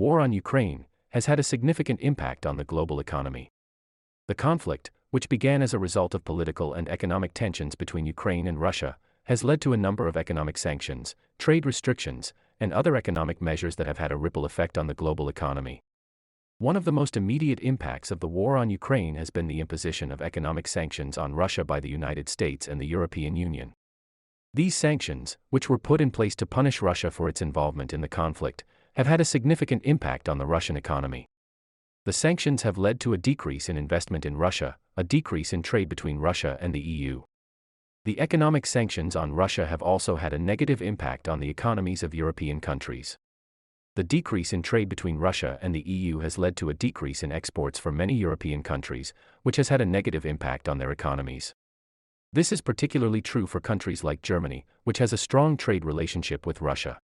War on Ukraine has had a significant impact on the global economy. The conflict, which began as a result of political and economic tensions between Ukraine and Russia, has led to a number of economic sanctions, trade restrictions, and other economic measures that have had a ripple effect on the global economy. One of the most immediate impacts of the war on Ukraine has been the imposition of economic sanctions on Russia by the United States and the European Union. These sanctions, which were put in place to punish Russia for its involvement in the conflict, have had a significant impact on the Russian economy. The sanctions have led to a decrease in investment in Russia, a decrease in trade between Russia and the EU. The economic sanctions on Russia have also had a negative impact on the economies of European countries. The decrease in trade between Russia and the EU has led to a decrease in exports for many European countries, which has had a negative impact on their economies. This is particularly true for countries like Germany, which has a strong trade relationship with Russia.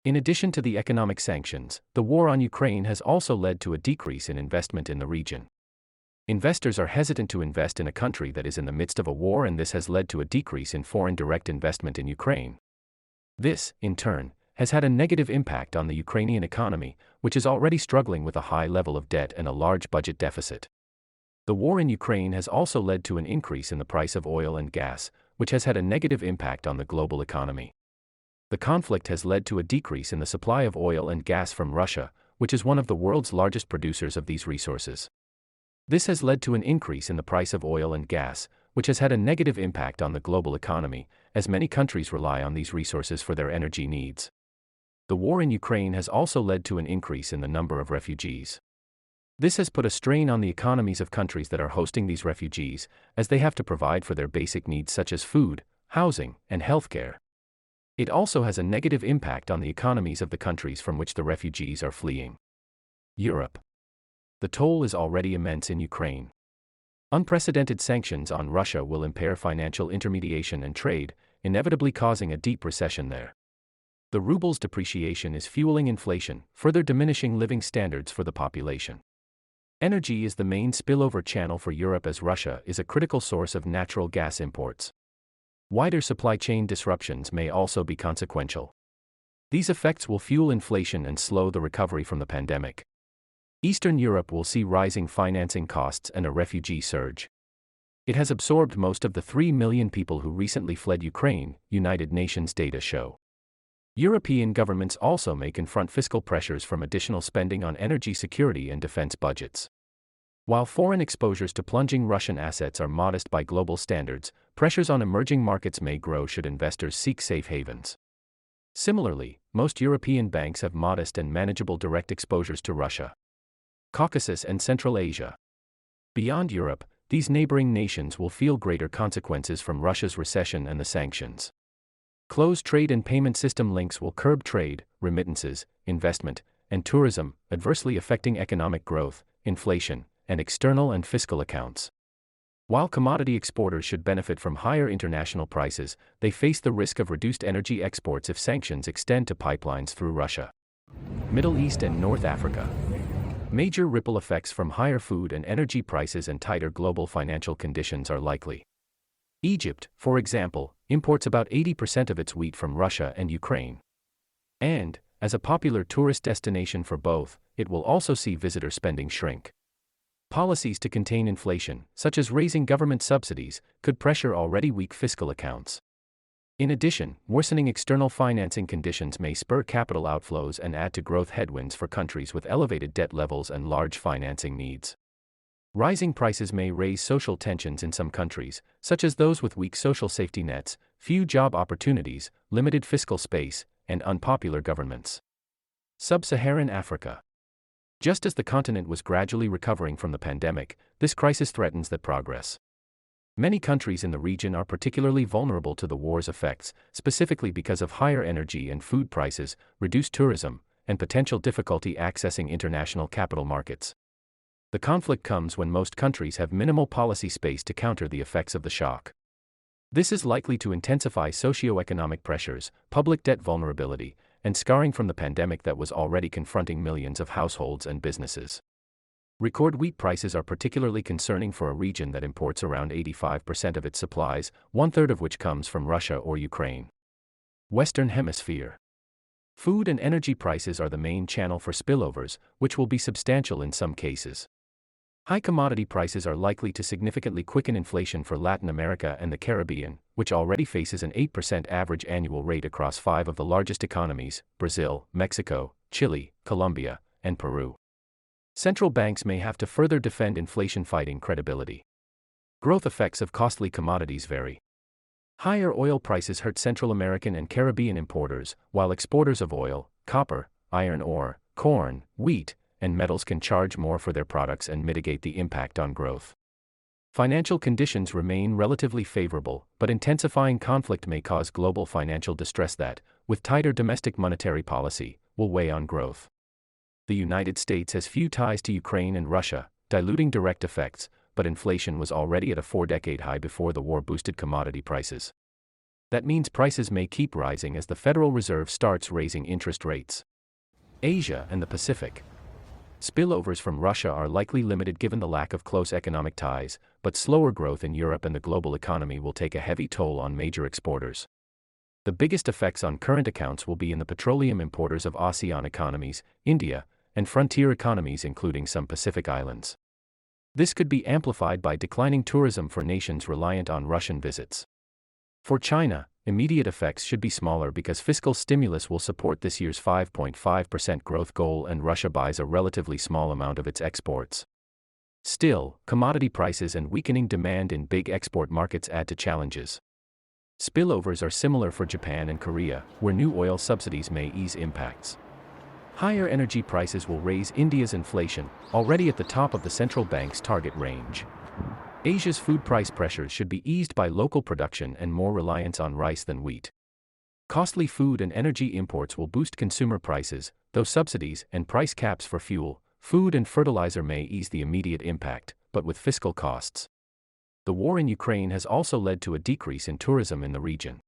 In addition to the economic sanctions, the war on Ukraine has also led to a decrease in investment in the region. Investors are hesitant to invest in a country that is in the midst of a war, and this has led to a decrease in foreign direct investment in Ukraine. This, in turn, has had a negative impact on the Ukrainian economy, which is already struggling with a high level of debt and a large budget deficit. The war in Ukraine has also led to an increase in the price of oil and gas, which has had a negative impact on the global economy. The conflict has led to a decrease in the supply of oil and gas from Russia, which is one of the world's largest producers of these resources. This has led to an increase in the price of oil and gas, which has had a negative impact on the global economy, as many countries rely on these resources for their energy needs. The war in Ukraine has also led to an increase in the number of refugees. This has put a strain on the economies of countries that are hosting these refugees, as they have to provide for their basic needs such as food, housing, and healthcare. It also has a negative impact on the economies of the countries from which the refugees are fleeing. Europe. The toll is already immense in Ukraine. Unprecedented sanctions on Russia will impair financial intermediation and trade, inevitably causing a deep recession there. The ruble's depreciation is fueling inflation, further diminishing living standards for the population. Energy is the main spillover channel for Europe, as Russia is a critical source of natural gas imports. Wider supply chain disruptions may also be consequential. These effects will fuel inflation and slow the recovery from the pandemic. Eastern Europe will see rising financing costs and a refugee surge. It has absorbed most of the 3 million people who recently fled Ukraine, United Nations data show. European governments also may confront fiscal pressures from additional spending on energy security and defense budgets. While foreign exposures to plunging Russian assets are modest by global standards, pressures on emerging markets may grow should investors seek safe havens. Similarly, most European banks have modest and manageable direct exposures to Russia, Caucasus, and Central Asia. Beyond Europe, these neighboring nations will feel greater consequences from Russia's recession and the sanctions. Closed trade and payment system links will curb trade, remittances, investment, and tourism, adversely affecting economic growth, inflation, and external and fiscal accounts. While commodity exporters should benefit from higher international prices, they face the risk of reduced energy exports if sanctions extend to pipelines through Russia. Middle East and North Africa. Major ripple effects from higher food and energy prices and tighter global financial conditions are likely. Egypt, for example, imports about 80% of its wheat from Russia and Ukraine. And, as a popular tourist destination for both, it will also see visitor spending shrink. Policies to contain inflation, such as raising government subsidies, could pressure already weak fiscal accounts. In addition, worsening external financing conditions may spur capital outflows and add to growth headwinds for countries with elevated debt levels and large financing needs. Rising prices may raise social tensions in some countries, such as those with weak social safety nets, few job opportunities, limited fiscal space, and unpopular governments. Sub-Saharan Africa. Just as the continent was gradually recovering from the pandemic, this crisis threatens that progress. Many countries in the region are particularly vulnerable to the war's effects, specifically because of higher energy and food prices, reduced tourism, and potential difficulty accessing international capital markets. The conflict comes when most countries have minimal policy space to counter the effects of the shock. This is likely to intensify socio-economic pressures, public debt vulnerability, and scarring from the pandemic that was already confronting millions of households and businesses. Record wheat prices are particularly concerning for a region that imports around 85% of its supplies, one-third of which comes from Russia or Ukraine. Western Hemisphere. Food and energy prices are the main channel for spillovers, which will be substantial in some cases. High commodity prices are likely to significantly quicken inflation for Latin America and the Caribbean, which already faces an 8% average annual rate across 5 of the largest economies: Brazil, Mexico, Chile, Colombia, and Peru. Central banks may have to further defend inflation-fighting credibility. Growth effects of costly commodities vary. Higher oil prices hurt Central American and Caribbean importers, while exporters of oil, copper, iron ore, corn, wheat, and metals can charge more for their products and mitigate the impact on growth. Financial conditions remain relatively favorable, but intensifying conflict may cause global financial distress that, with tighter domestic monetary policy, will weigh on growth. The United States has few ties to Ukraine and Russia, diluting direct effects, but inflation was already at a 4-decade high before the war boosted commodity prices. That means prices may keep rising as the Federal Reserve starts raising interest rates. Asia and the Pacific. Spillovers from Russia are likely limited given the lack of close economic ties, but slower growth in Europe and the global economy will take a heavy toll on major exporters. The biggest effects on current accounts will be in the petroleum importers of ASEAN economies, India, and frontier economies including some Pacific islands. This could be amplified by declining tourism for nations reliant on Russian visits. For China, immediate effects should be smaller because fiscal stimulus will support this year's 5.5% growth goal and Russia buys a relatively small amount of its exports. Still, commodity prices and weakening demand in big export markets add to challenges. Spillovers are similar for Japan and Korea, where new oil subsidies may ease impacts. Higher energy prices will raise India's inflation, already at the top of the central bank's target range. Asia's food price pressures should be eased by local production and more reliance on rice than wheat. Costly food and energy imports will boost consumer prices, though subsidies and price caps for fuel, food and fertilizer may ease the immediate impact, but with fiscal costs. The war in Ukraine has also led to a decrease in tourism in the region.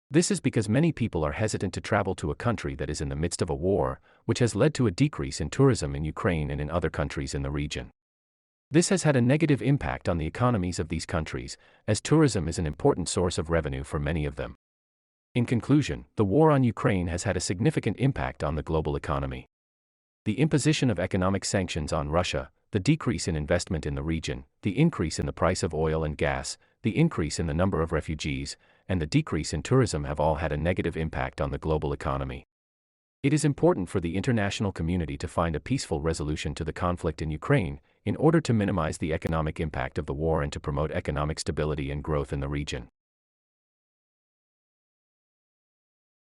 This is because many people are hesitant to travel to a country that is in the midst of a war, which has led to a decrease in tourism in Ukraine and in other countries in the region. This has had a negative impact on the economies of these countries, as tourism is an important source of revenue for many of them. In conclusion, the war on Ukraine has had a significant impact on the global economy. The imposition of economic sanctions on Russia, the decrease in investment in the region, the increase in the price of oil and gas, the increase in the number of refugees, and the decrease in tourism have all had a negative impact on the global economy. It is important for the international community to find a peaceful resolution to the conflict in Ukraine, in order to minimize the economic impact of the war and to promote economic stability and growth in the region.